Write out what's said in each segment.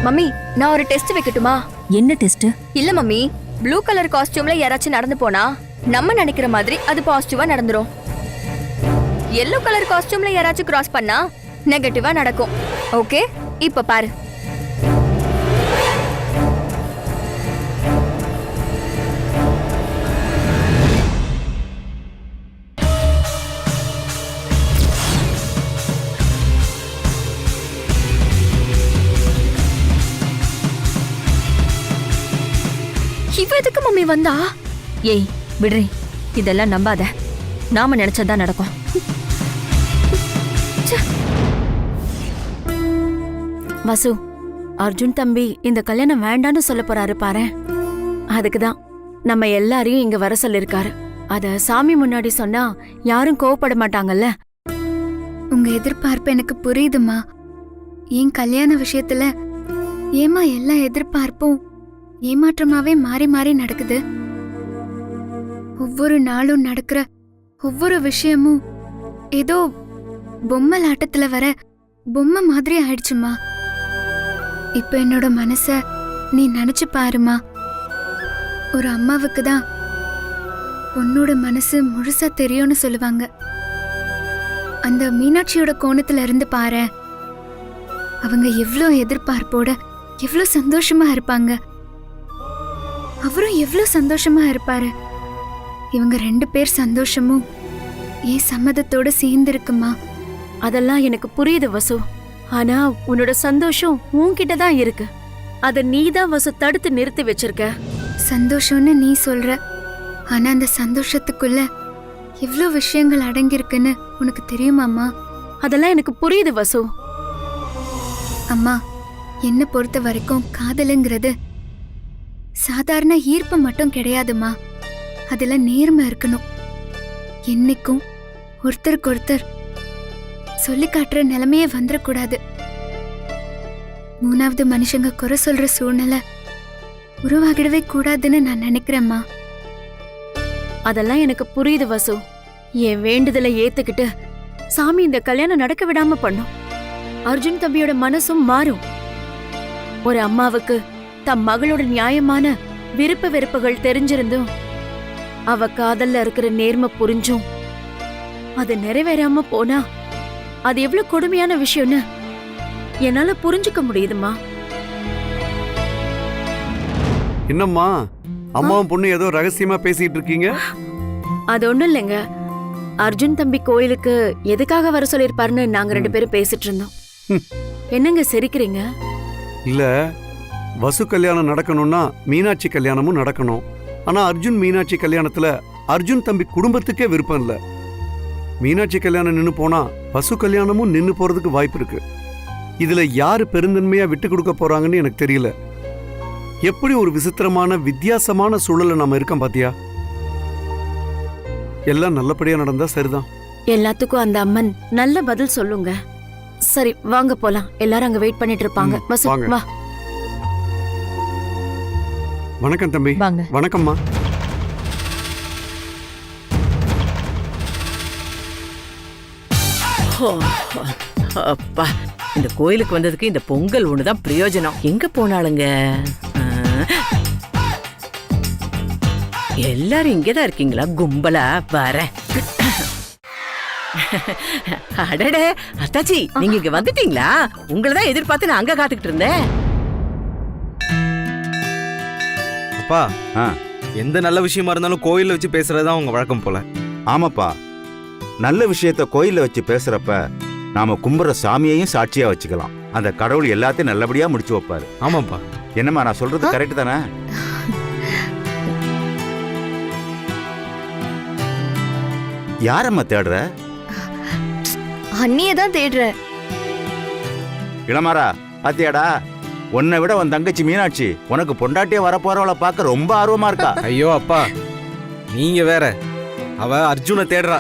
Mummy நான் ஒரு test வைக்கட்டுமா? என்ன டெஸ்ட்? இல்ல மம்மி, ப்ளூ கலர் காஸ்டியூம்ல யாராச்சும் நடந்து போனா நம்ம நினைக்கிற மாதிரி அது பாசிட்டிவா நடந்துரும். yellow கலர் காஸ்டியூம்ல யாராச்சும் கிராஸ் பண்ணா நெகட்டிவா நடக்கும். ஓகே, இப்ப பாரு. இவ எதுக்கு மம்மி வந்தா? ஏய் விடுறி, இதெல்லாம் நம்பாத. நாம நினைச்சதான் நடக்கும். வசு, அர்ஜுன் தம்பி இந்த கல்யாணம் வேண்டான்னு சொல்ல போறாரு பாரு. அதுக்குதான் நம்ம எல்லாரையும் இங்க வர சொல்லிருக்காரு. அத சாமி முன்னாடி சொன்னா யாரும் கோவப்பட மாட்டாங்கல்ல. உங்க எதிர்பார்ப்பு எனக்கு புரியுதுமா. என் கல்யாண விஷயத்துல ஏமா எல்லா எதிர்பார்ப்பும் ஏமாற்றமாவே மாறி மாறி நடக்குது. ஒவ்வொரு நாளும் நடக்கிற ஒவ்வொரு விஷயமும் ஏதோ பொம்மலாட்டத்துல வர பொம்மை மாதிரி ஆயிடுச்சுமா. இப்ப என்னோட மனச நீ நினைச்சு பாருமா. ஒரு அம்மாவுக்கு தான் பொண்ணோட மனசு முழுசா தெரியும்னு சொல்லுவாங்க. அந்த மீனாட்சியோட கோணத்துல இருந்து பாரு. அவங்க எவ்ளோ எதிர்பார்ப்போட எவ்ளோ சந்தோஷமா இருப்பாங்க. அவரும் எவ்ளோ சந்தோஷமா இருப்பாரு. இவங்க 2 பேர் சந்தோஷமும் ஏன் சம்மதத்தோட சேர்ந்து இருக்குமா. அதெல்லாம் எனக்கு புரியுது வசு. ஆனா உன்னோட சந்தோஷம் உன்கிட்ட தான் இருக்கு. அத நீதான் வசு தடுத்து நிறுத்தி வச்சிருக்க. சந்தோஷம்னு நீ சொல்ற, ஆனா அந்த சந்தோஷத்துக்குள்ள எவ்ளோ விஷயங்கள் அடங்கியிருக்குன்னு உனக்கு தெரியுமாம்மா? அதெல்லாம் எனக்கு புரியுது வசு. அம்மா, என்ன பொறுத்த வரைக்கும் காதலுங்கிறது சாதாரண ஈர்ப்பு மட்டும் கிடையாதுமா. அதுல நேர்மை இருக்கணும். என்னைக்கும் ஒருத்தருக்கு ஒருத்தர் சொல்லி காட்டுற நிலைமையே வந்துடக்கூடாது. 3வது மனுஷங்க குறை சொல்ற சூழ்நிலை உருவாகிடவே கூடாதுன்னு நான் நினைக்கிறேம்மா. அதெல்லாம் எனக்கு புரியுது வசு. என் வேண்டுதலை ஏத்துக்கிட்டு சாமி இந்த கல்யாணம் நடக்க விடாம பண்ணும். அர்ஜுன் தம்பியோட மனசும் மாறும். ஒரு அம்மாவுக்கு தம் மகளோட நியாயமான விருப்ப வெறுப்புகள் தெரிஞ்சிருந்தும் அவ காதல்ல இருக்கிற நேர்மை புரிஞ்சும் அது நிறைவேறாம போனா அது எவ்வளவு கொடுமையான விஷயம்னு என்னால புரிஞ்சுக்க முடியுதுமா. என்னம்மா அம்மாவும் பொண்ணு ஏதோ ரகசியமா பேசிட்டு இருக்கீங்க? அது ஒண்ணும் இல்லைங்க. அர்ஜுன் தம்பி கோயிலுக்கு எதுக்காக வர சொல்லிருப்பாருன்னு நாங்க 2 பேரும் பேசிட்டு இருந்தோம். என்னங்க சிரிக்கிறீங்க? இல்ல, வசு கல்யாணம் நடக்கணும்னா மீனாட்சி கல்யாணமும் நடக்கணும். ஆனா அர்ஜுன் மீனாட்சி கல்யாணத்துல அர்ஜுன் தம்பி குடும்பத்துக்கே விருப்பம் இல்ல. மீனாட்சி கல்யாணம் நின்னு போனா வசு கல்யாணமும் நின்னு போறதுக்கு வாய்ப்பு இருக்கு. இதுல யாரு பெருந்தன்மையா விட்டு கொடுக்க போறாங்கன்னு எனக்கு தெரியல. எப்படி ஒரு விசித்திரமான வித்தியாசமான சூழல்ல நம்ம இருக்கோம் பாத்தியா? எல்லாம் நல்லபடியா நடந்தா சரிதான். எல்லாத்துக்கும் அந்த அம்மன் நல்ல பதில் சொல்லுங்க. சரி வாங்க போலாம். எல்லாரும் அங்க வெயிட் பண்ணிட்டு இருப்பாங்க. வசு வாங்க. வா. வணக்கம் தம்பி. வாங்க. வணக்கம்மா. அப்பா, இந்த கோயிலுக்கு வந்ததுக்கு இந்த பொங்கல் ஒண்ணுதான் பிரயோஜனம். எங்க போனாலுங்க? எல்லாரும் இங்கதான் இருக்கீங்களா? கும்பலா வர. அடடே அத்தாச்சி, நீங்க இங்க வந்துட்டீங்களா? உங்களதான் எதிர்பார்த்து நான் அங்க காத்துக்கிட்டு இருந்தேன். அப்பா, எந்த நல்ல விஷயமா இருந்தாலும் கோயில்ல வச்சு பேசுறதுதான் உங்க வழக்கம் போல. ஆமாப்பா, நல்ல விஷயத்த கோயில்ல வச்சு பேசுறப்ப நாம கும்புற சாமியையும் சாட்சியா வச்சுக்கலாம். அந்த கடவுள் எல்லாத்தையும் நல்லபடியா முடிச்சு வைப்பாரு. ஆமாப்பா. என்னம்மா நான் சொல்றது கரெக்ட் தானே? யாரம்மா தேடுற? அண்ணியை தான் தேடுறேன். இளமாரா, பாத்தியாடா, உன்னை விட உன் தங்கச்சி மீனாட்சி உனக்கு பொண்டாட்டியா வரப்போறவளை பார்க்க ரொம்ப ஆர்வமா இருக்கா. ஐயோ அப்பா, நீங்க வேற. அவ அர்ஜுனை தேடுறா.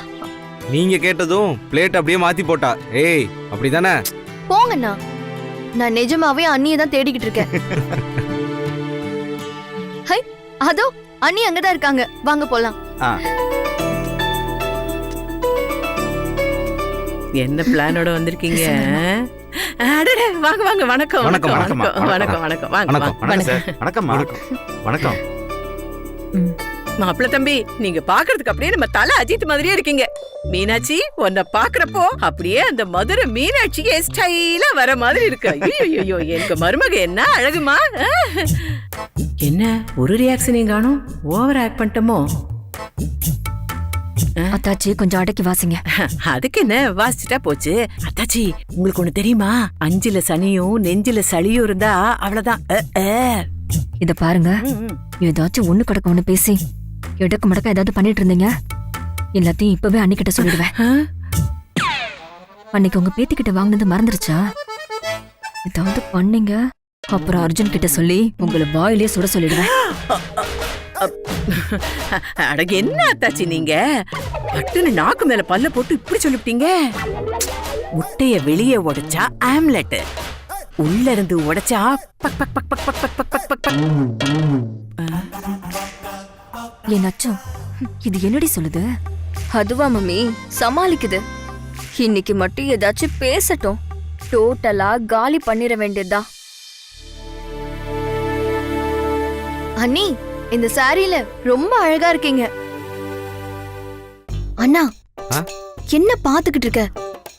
நீங்க கேட்டதும் பிளேட் அப்படியே மாத்தி போட்டா. ஏய், அப்படிதானே? போங்கண்ணா, நான் நிஜமாவே அண்ணியை தான் தேடிக்கிட்டு இருக்கேன். ஹை, அதோ அண்ணி அங்கதான் இருக்காங்க. வாங்க போலாம். என்ன பிளானோட வந்திருக்கீங்க? அடடே, வாங்க வாங்க, வணக்கம் வணக்கம், வணக்கம் வணக்கம், வணக்கம் வணக்கம் வாங்க வணக்கம். வாங்க. வணக்கம் சார் வணக்கம் வணக்கம் மாப்பிள்ள தம்பி, நீங்க பாக்குறதுக்கு அப்படியே நம்ம தல அஜித் மாதிரியே இருக்கீங்க. மீனாட்சி, உன்னை பாக்குறப்போ அப்படியே அந்த மதுரை மீனாட்சியே ஸ்டைலா வர மாதிரி இருக்கு. ஐயோ, எங்க மருமக என்ன அழகுமா. என்ன ஒரு ரியாக்ஷனையும் காணும்? ஓவர் ஆக்ட் பண்ணிட்டோமோ? அத்தாச்சி கொஞ்சம் அடக்கி வாசிங்க. அதுக்கு என்ன, வாசிச்சுட்டா போச்சு. அத்தாச்சி, உங்களுக்கு ஒண்ணு தெரியுமா? 5ல சனியும் நெஞ்சில சளியும் இருந்தா அவ்வளவுதான். இத பாருங்க, ஏதாச்சும் ஒண்ணு கடக்க ஒண்ணு பேசி இடக்கு மடக்க ஏதாவது பண்ணிட்டு இருந்தீங்க, எல்லாத்தையும் இப்பவே அன்னிக்கிட்ட சொல்லிடுவேன். அன்னைக்கு உங்க பேத்திக்கிட்ட வாங்கினது மறந்துருச்சா? ஏதாவது பண்ணீங்க, அப்புறம் அர்ஜுன் கிட்ட சொல்லி உங்களை வாயிலே சுட சொல்லிடுவேன். அட என்ன அத்தாச்சி நீங்க பட்டுன்னு நாக்கு மேல பல்ல போட்டு இப்படி சொல்லிவிட்டீங்க. முட்டைய வெளியே உடைச்சா ஆம்லெட், உள்ள இருந்து உடைச்சா பக் பக் பக் பக் பக் பக் பக் பக் பக் பக். என் அச்சம், இது என்னடி சொல்லுது? அதுவா மம்மி, சமாளிக்குது. இன்னைக்கு மட்டும் ஏதாச்சும் பேசட்டும், டோட்டலா காலி பண்ணிர வேண்டியதுதான். அண்ணி, இந்த சாரியில ரொம்ப அழகா இருக்கீங்க. அண்ணா, ஆ? என்ன பாத்துக்கிட்டு இருக்க?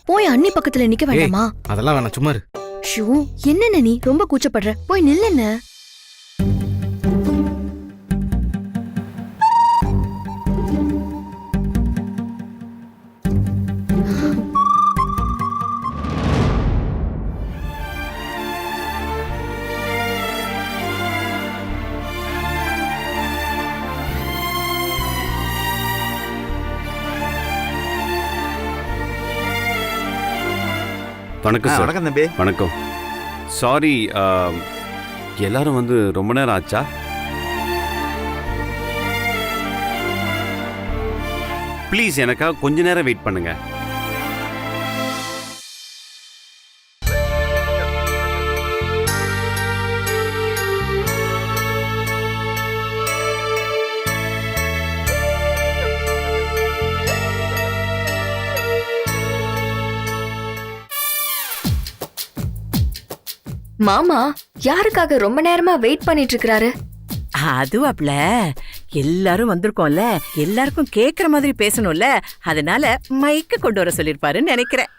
போய் அண்ணி பக்கத்துல நிக்க வேண்டாமா? அதெல்லாம் வேணாம், சும்மா இரு. ஷூ, என்னென்ன நீ ரொம்ப கூச்சப்படுற? போய் நில்லுன்ன. வணக்கம் சார். வணக்கம் தம்பி. வணக்கம். சாரி, எல்லாரும் வந்து ரொம்ப நேரம் ஆச்சா? ப்ளீஸ் எனக்காக கொஞ்ச நேரம் வெயிட் பண்ணுங்க. மாமா யாருக்காக ரொம்ப நேரமா வெயிட் பண்ணிட்டு இருக்காரு? அதுவாப்ல, எல்லாரும் வந்திருக்கோம்ல, எல்லாருக்கும் கேக்குற மாதிரி பேசணும்ல, அதனால மைக்க கொண்டு வர சொல்லிருப்பாருன்னு நினைக்கிறேன்.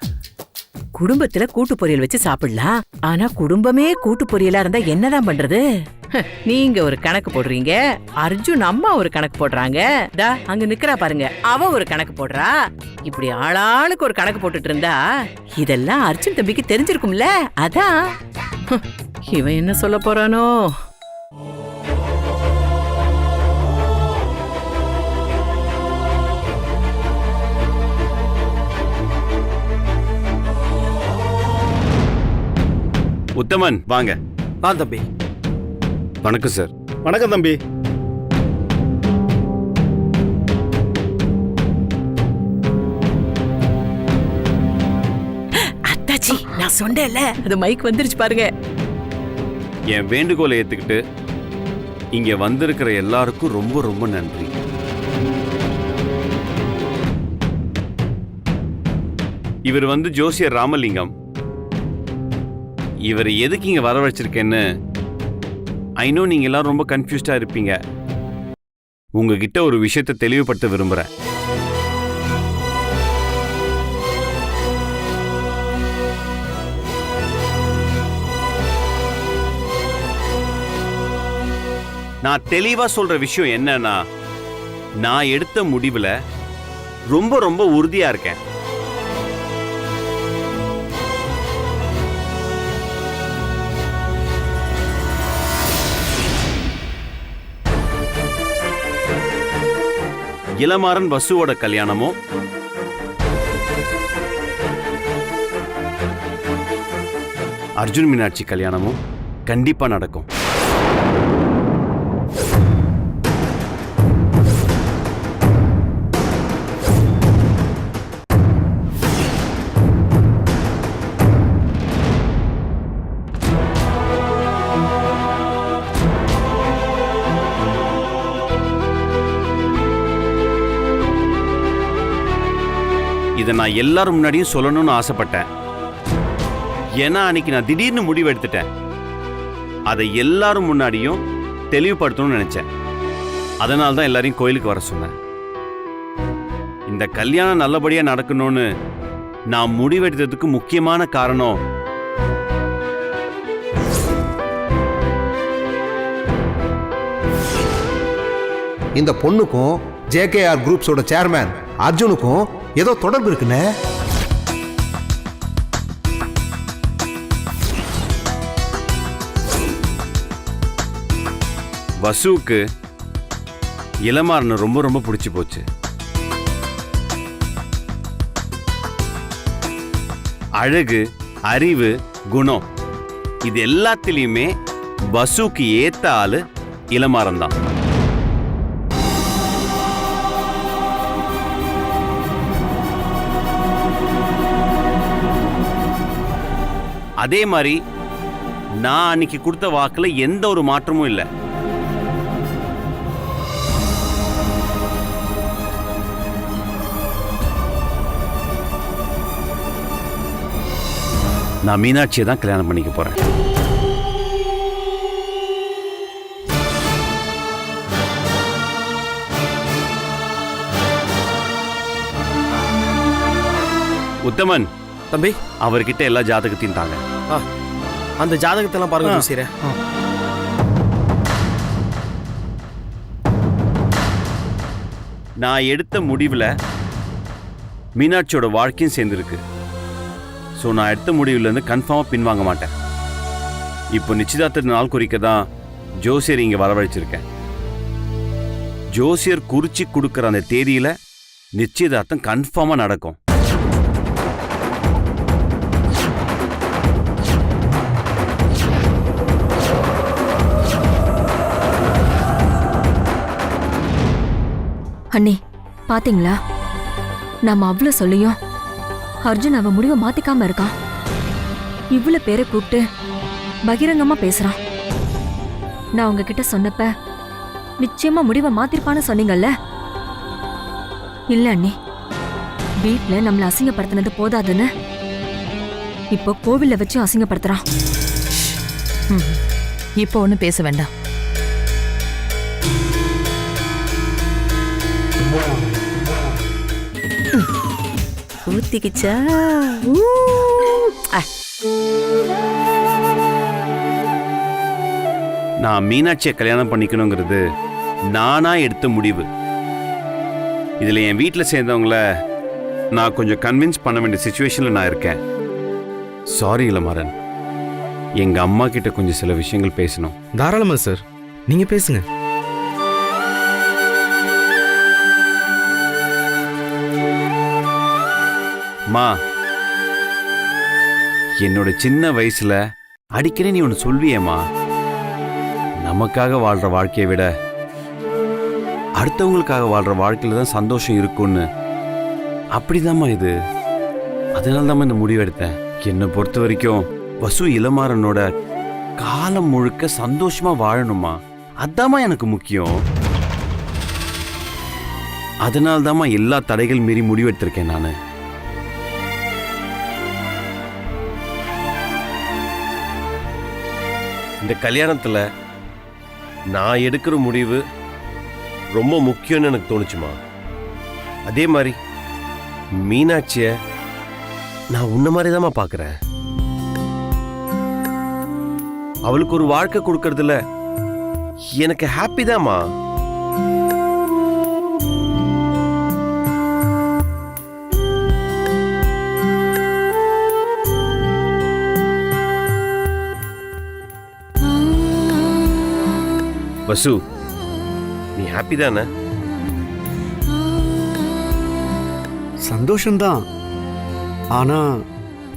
குடும்பத்துல கூட்டு பொரியல் வச்சு சாப்பிடலாம், ஆனா குடும்பமே கூட்டு பொரியலா இருந்தா என்னதான் பண்றது? நீங்க ஒரு கணக்கு போடுறீங்க, அர்ஜுன் அம்மா ஒரு கணக்கு போடுறாங்க, தா அங்க நிக்கிறா பாருங்க, அவ ஒரு கணக்கு போடுறா. இப்படி ஆளாளுக்கு ஒரு கணக்கு போட்டுட்டு இருந்தா இதெல்லாம் அர்ஜுன் தம்பிக்கு தெரிஞ்சிருக்கும்ல. அதான் இவன் என்ன சொல்ல போறானோ? உத்தமன் வாங்க. தம்பி. வணக்கம் சார். வணக்கம் தம்பி. அத்தாச்சி, நான் சொன்னேன்ல, அது மைக் வந்துருச்சு பாருங்க. என் வேண்டுகோளை ஏத்துக்கிட்டு இங்க வந்திருக்கிற எல்லாருக்கும் ரொம்ப ரொம்ப நன்றி. இவர் வந்து ஜோசியர் ராமலிங்கம். இவர் எதுக்கு இங்க வரவழைச்சிருக்கேன்னு ஐ நோ நீங்க எல்லாரும் ரொம்ப கன்ஃபியூஸ்டா இருப்பீங்க. உங்ககிட்ட ஒரு விஷயத்தை தெளிவுபடுத்த விரும்புறேன். நான் தெளிவா சொல்ற விஷயம் என்னன்னா, நான் எடுத்த முடிவுல ரொம்ப ரொம்ப உறுதியா இருக்கேன். இளமாறன் வசுவோட கல்யாணமும் அர்ஜுன் மீனாட்சி கல்யாணமும் கண்டிப்பா நடக்கும். இதை நான் எல்லாரும் முன்னாடியும் சொல்லணும்னு ஆசைப்பட்டேன். ஏன்னா அன்னைக்கு நான் திடீர்னு முடிவு எடுத்துட்டேன். அதை எல்லாரும் முன்னாடியும் தெளிவுபடுத்தணும்னு நினைச்சேன். அதனால தான் எல்லாரையும் கோயிலுக்கு வர சொன்னேன். இந்த கல்யாணம் நல்லபடியா நடக்கணும்னு நான் முடிவெடுத்ததுக்கு முக்கியமான காரணம் இந்த பொண்ணுக்கும் ஜேகேஆர் குரூப்ஸோட சேர்மேன் அர்ஜுனுக்கும் ஏதோ தொடர்பு இருக்குன்னு. வசுவுக்கு இளமாறனை ரொம்ப ரொம்ப பிடிச்சி போச்சு. அழகு, அறிவு, குணம் இது எல்லாத்திலையுமே வசுக்கு ஏத்த ஆளு இளமாறன் தான். அதே மாதிரி நான் அன்னைக்கு கொடுத்த வாக்குல எந்த ஒரு மாற்றமும் இல்லை. நான் மீனாட்சியை தான் கல்யாணம் பண்ணிக்க போறேன். உத்தமன் தம்பி, அவர்கிட்ட எல்லா ஜாதகத்தையும் தாங்க. அந்த ஜாதகத்தெல்லாம் பாருங்க ஜோசியரே. நான் எடுத்த முடிவுல மீனாட்சியோட வாழ்க்கையும் சேர்ந்துருக்கு. ஸோ நான் எடுத்த முடிவுலேருந்து கன்ஃபார்மாக பின்வாங்க மாட்டேன். இப்போ நிச்சயதார்த்த நாள் குறிக்க தான் ஜோசியர் இங்கே வரவழைச்சிருக்கேன். ஜோசியர் குறிச்சி கொடுக்குற அந்த தேதியில் நிச்சயதார்த்தம் கன்ஃபார்மாக நடக்கும். அண்ணி பாத்தீங்களா, நாம அவ்வளவு சொல்லியும் அர்ஜுன் அவன் முடிவை மாத்திக்காம இருக்கான். இவ்வளவு பேரை கூப்பிட்டு பகிரங்கமா பேசுறான். நான் உங்ககிட்ட சொன்னப்ப நிச்சயமா முடிவை மாத்திருப்பான்னு சொன்னீங்கல்ல. இல்ல அண்ணி, வீட்டுல நம்மள அசிங்கப்படுத்தினது போதாதுன்னு இப்போ கோவில்ல வச்சு அசிங்கப்படுத்துறான். இப்போ ஒன்னும் பேச வேண்டாம். ஊத்திக்கிச்சா? நான் மீனாட்சியை கல்யாணம் பண்ணிக்கணுங்கிறது நானா எடுத்த முடிவு. இதில் என் வீட்டில் சேர்ந்தவங்கள நான் கொஞ்சம் கன்வின்ஸ் பண்ண வேண்டிய சுச்சுவேஷனில் நான் இருக்கேன். சாரி இளமாறன், எங்கள் அம்மா கிட்ட கொஞ்சம் சில விஷயங்கள் பேசணும். தாராளமா சார், நீங்க பேசுங்க. மா, என்னோட சின்ன வயசுல அடிக்கடி நீ ஒன்று சொல்வியேம்மா, நமக்காக வாழ்ற வாழ்க்கையை விட அடுத்தவங்களுக்காக வாழ்ற வாழ்க்கையில தான் சந்தோஷம் இருக்கும்னு. அப்படிதாம்மா இது. அதனால தான் இந்த முடிவு எடுத்தேன். என்னை பொறுத்த வரைக்கும் வசு இளமாறனோட காலம் முழுக்க சந்தோஷமா வாழணுமா, அதாம்மா எனக்கு முக்கியம். அதனால தாம்மா எல்லா தடைகள் மீறி முடிவெடுத்திருக்கேன் நான். இந்த கல்யாணத்துல நான் எடுக்கிற முடிவு ரொம்ப முக்கியம்னு எனக்கு தோணுச்சுமா. அதே மாதிரி மீனாட்சிய நான் உன்ன மாதிரி தாம்மா பார்க்குறேன். அவளுக்கு ஒரு வாழ்க்கை கொடுக்கறதுல எனக்கு ஹாப்பி தாம்மா. வசு, நீ ஹாப்பி தானே? சந்தோஷம்தான். ஆனா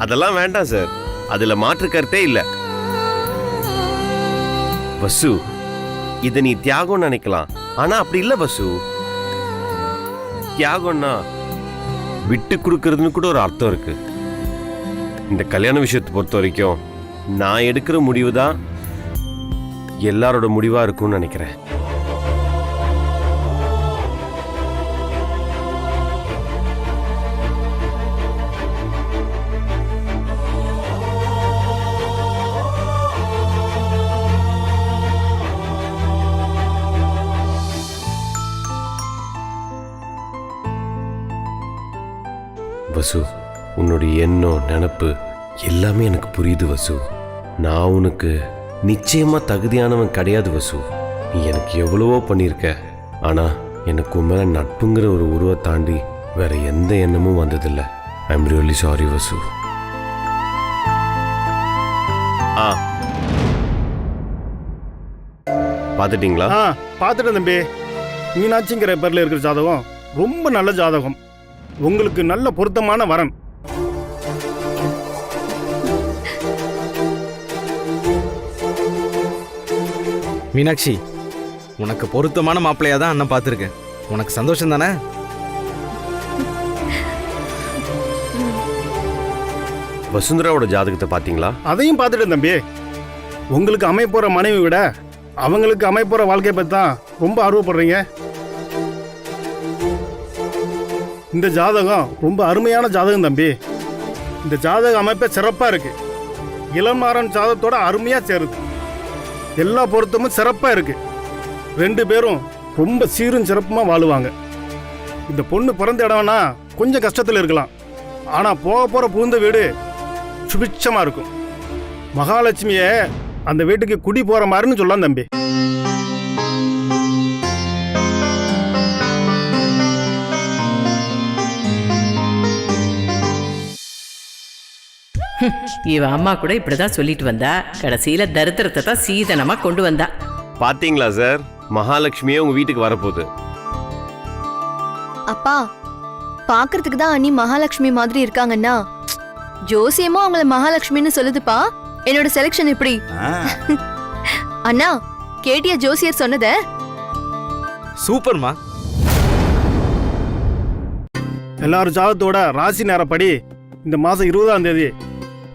அதெல்லாம் வேண்டாம் சார், அதுல மாற்று கருத்தே இல்ல. வசு, இத நீ தியாகம் நினைக்கலாம், ஆனா அப்படி இல்ல வசு. தியாகம்னா விட்டு கொடுக்கறதுன்னு கூட ஒரு அர்த்தம் இருக்கு. இந்த கல்யாண விஷயத்தை பொறுத்த வரைக்கும் நான் எடுக்கிற முடிவு தான் எல்லாரோட முடிவா இருக்கும்னு நினைக்கிறேன். வசு, உன்னுடைய எண்ணம் நினப்பு எல்லாமே எனக்கு புரியுது வசு. நான் உனக்கு நிச்சயமா தகுதியானவன் கிடையாது வசு. நீ எனக்கு எவ்வளவோ பண்ணியிருக்க. ஆனா எனக்கு உன் மேல நட்புங்கிற ஒரு உருவை தாண்டி வேற எந்த எண்ணமும் வந்ததில்லை. ஐ எம் ரியலி சாரி வசு. பார்த்துட்டீங்களா? பார்த்துட்டேன் தம்பி. மீனாட்சிங்கிற பேர்ல இருக்கிற ஜாதகம் ரொம்ப நல்ல ஜாதகம். உங்களுக்கு நல்ல பொருத்தமான வரன். மீனாட்சி, உனக்கு பொருத்தமான மாப்பிள்ளையா தான் அண்ணன் பார்த்துருக்கேன். உனக்கு சந்தோஷம் தானே? வசுந்தராவோட ஜாதகத்தை பார்த்தீங்களா? அதையும் பார்த்துட்டேன் தம்பி. உங்களுக்கு அமைப்போற மனைவி விட அவங்களுக்கு அமைப்போற வாழ்க்கையை பற்றி தான் ரொம்ப ஆர்வப்படுறீங்க. இந்த ஜாதகம் ரொம்ப அருமையான ஜாதகம் தம்பி. இந்த ஜாதக அமைப்பே சிறப்பா இருக்கு. இளமாறன் ஜாதகத்தோட அருமையா சேருது. எல்லா பொருத்தமும் சிறப்பா இருக்கு. 2 பேரும் ரொம்ப சீரும் சிறப்புமா வாழுவாங்க. இந்த பொண்ணு பிறந்த இடம்னா கொஞ்சம் கஷ்டத்தில் இருக்கலாம். ஆனா போக போற புகுந்த வீடு சுபிட்சமா இருக்கும். மகாலட்சுமிய அந்த வீட்டுக்கு குடி போற மாதிரின்னு சொல்லலாம் தம்பி. இவ அம்மா கூட இப்படிதான் சொல்லிட்டு வந்தா. கடைசியில தரித்திரத்தை தான் சீதனமா கொண்டு வந்தா. பாத்தீங்களா சார், மகாலட்சுமியே உங்க வீட்டுக்கு வரப்போகுது. அப்பா, பாக்குறதுக்கு தான் அண்ணி மகாலட்சுமி மாதிரி இருக்காங்கன்னா ஜோசியமும் அவங்கள மகாலட்சுமின்னு சொல்லுதுப்பா. என்னோட செலக்ஷன் எப்படி? அண்ணா, கேட்டியா ஜோசியர் சொன்னத? சூப்பர்மா. எல்லாரும் ஜாதகத்தோட ராசி நேரப்படி இந்த மாசம் 20ஆம் தேதி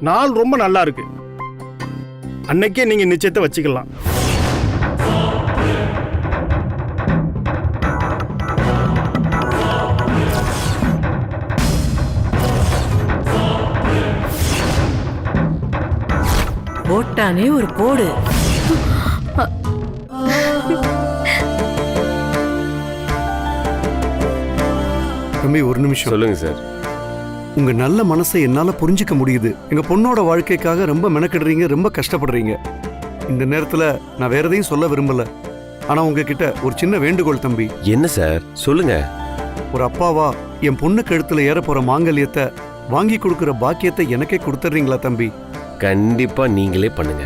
நாள் ரொம்ப நல்லா இருக்கு. அன்னைக்கே நீங்க நிச்சயத்தை வச்சுக்கலாம். போட்டானே ஒரு போடு. தம்பி ஒரு நிமிஷம். சொல்லுங்க சார். உங்க நல்ல மனசை என்னால புரிஞ்சுக்க முடியுது. எங்க பொண்ணோட வாழ்க்கைக்காக ரொம்ப மெனக்கிடுறீங்க, ரொம்ப கஷ்டப்படுறீங்க. இந்த நேரத்துல நான் வேற எதையும் சொல்ல விரும்பல. ஆனா உங்ககிட்ட ஒரு சின்ன வேண்டுகோள் தம்பி. என்ன சார்? சொல்லுங்க. ஒரு அப்பாவா என் பொண்ணு கழுத்துல ஏற போற மாங்கல்யத்தை வாங்கி கொடுக்கிற பாக்கியத்தை எனக்கே கொடுத்துறீங்களா தம்பி? கண்டிப்பா நீங்களே பண்ணுங்க.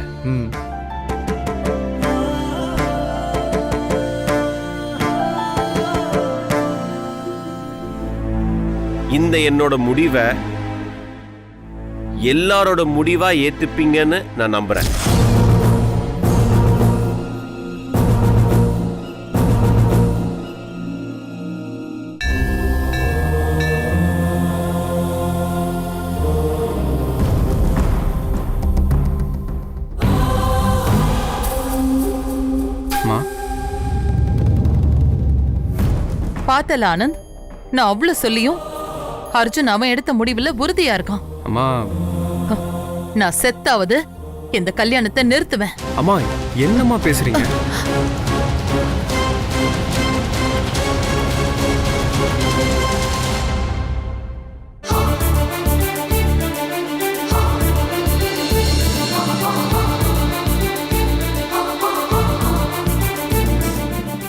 இந்த என்னோட முடிவை எல்லாரோட முடிவா ஏத்துப்பீங்கன்னு நான் நம்புறேன். பார்த்தல ஆனந்த், நான் அவ்வளவு சொல்லியும் அர்ஜுன் அவன் எடுத்த முடிவுல உறுதியா இருக்கான். அம்மா, நான் செத்தாவது இந்த கல்யாணத்தை நிறுத்துவேன். அம்மா என்னம்மா பேசுறீங்க?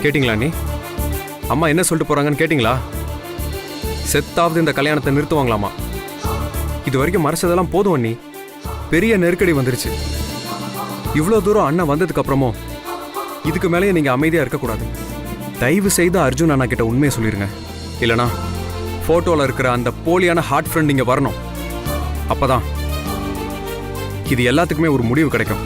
கேட்டிங்களா நீ? அம்மா என்ன சொல்லிட்டு போறாங்கன்னு கேட்டிங்களா? செத்தாவது இந்த கல்யாணத்தை நிறுத்துவாங்களாமா. இது வரைக்கும் மறைச்சதெல்லாம் போதும் அண்ணி. பெரிய நெருக்கடி வந்துருச்சு. இவ்வளோ தூரம் அண்ணன் வந்ததுக்கு அப்புறமும் இதுக்கு மேலேயே நீங்க அமைதியா இருக்கக்கூடாது. தயவு செய்து அர்ஜுன் அண்ணா கிட்ட உண்மையை சொல்லிருங்க. இல்லனா போட்டோல இருக்கிற அந்த போலியான ஹார்ட் ஃப்ரெண்ட் இங்க வரணும். அப்பதான் இது எல்லாத்துக்குமே ஒரு முடிவு கிடைக்கும்.